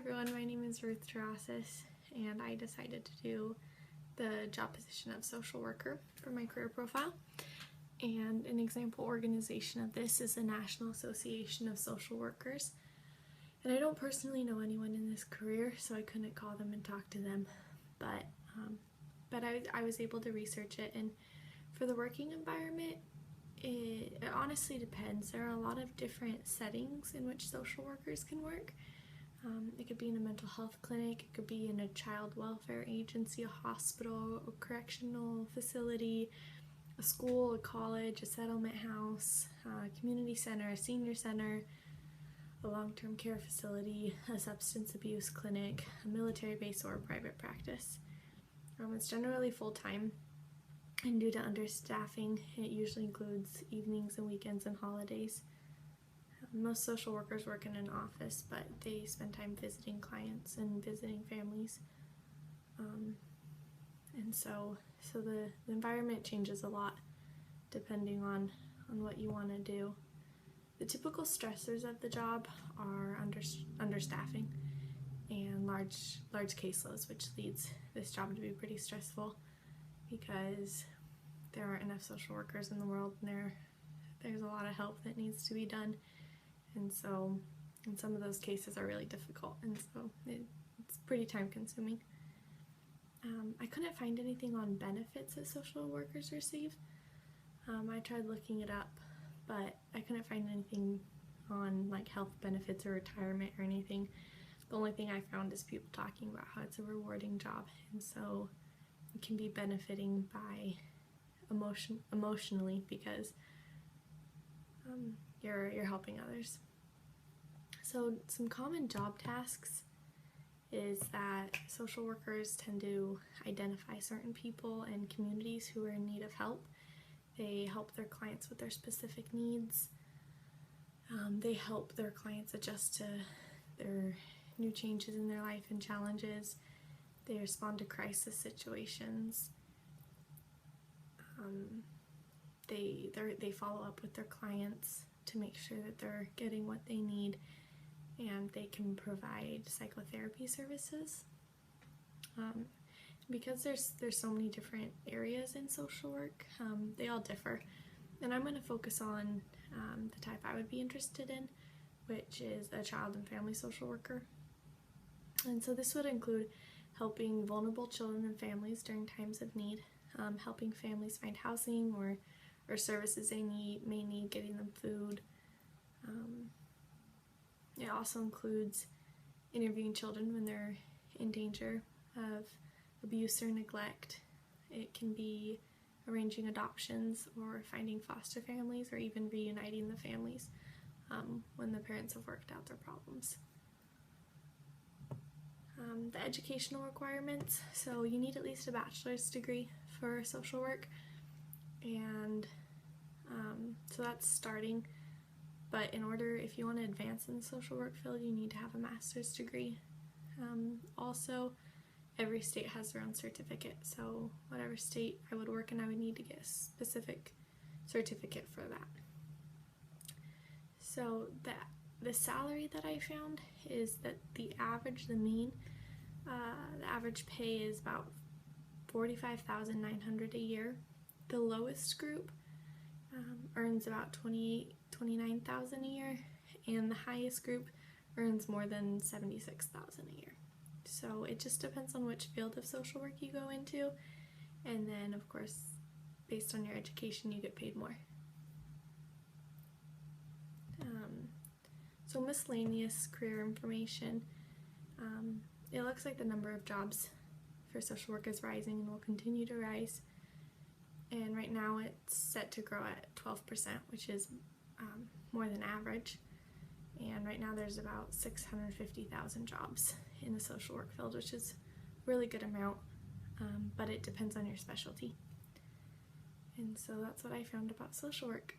everyone, my name is Ruth Terrasis, and I decided to do the job position of social worker for my career profile. And an example organization of this is the National Association of Social Workers. And I don't personally know anyone in this career, so I couldn't call them and talk to them, but I was able to research it. And for the working environment, it honestly depends. There are a lot of different settings in which social workers can work. It could be in a mental health clinic, it could be in a child welfare agency, a hospital, a correctional facility, a school, a college, a settlement house, a community center, a senior center, a long-term care facility, a substance abuse clinic, a military base, or a private practice. It's generally full-time, and due to understaffing, it usually includes evenings and weekends and holidays. Most social workers work in an office, but they spend time visiting clients and visiting families. And so the environment changes a lot depending on what you want to do. The typical stressors of the job are understaffing and large caseloads, which leads this job to be pretty stressful because there aren't enough social workers in the world, and there's a lot of help that needs to be done. And some of those cases are really difficult, and so it's pretty time consuming. I couldn't find anything on benefits that social workers receive. I tried looking it up, but I couldn't find anything on like health benefits or retirement or anything. The only thing I found is people talking about how it's a rewarding job, and so it can be benefiting by emotionally because you're helping others. So some common job tasks is that social workers tend to identify certain people and communities who are in need of help. They help their clients with their specific needs. They help their clients adjust to their new changes in their life and challenges. They respond to crisis situations. They follow up with their clients to make sure that they're getting what they need, and they can provide psychotherapy services. Because there's so many different areas in social work, they all differ, and I'm going to focus on the type I would be interested in, which is a child and family social worker. And so this would include helping vulnerable children and families during times of need, helping families find housing or services they may need, getting them food. It also includes interviewing children when they're in danger of abuse or neglect. It can be arranging adoptions or finding foster families or even reuniting the families when the parents have worked out their problems. The educational requirements, so you need at least a bachelor's degree for social work, and so that's starting, but if you want to advance in the social work field, you need to have a master's degree. Also, every state has their own certificate, so whatever state I would work in, I would need to get a specific certificate for that. So the salary that I found is that the average pay is about $45,900 a year. The lowest group earns about $29,000 a year, and the highest group earns more than $76,000 a year. So it just depends on which field of social work you go into, and then of course based on your education you get paid more. So miscellaneous career information. It looks like the number of jobs for social work is rising and will continue to rise, and right now it's set to grow at 12%, which is more than average, and right now there's about 650,000 jobs in the social work field, which is a really good amount, but it depends on your specialty. And so that's what I found about social work.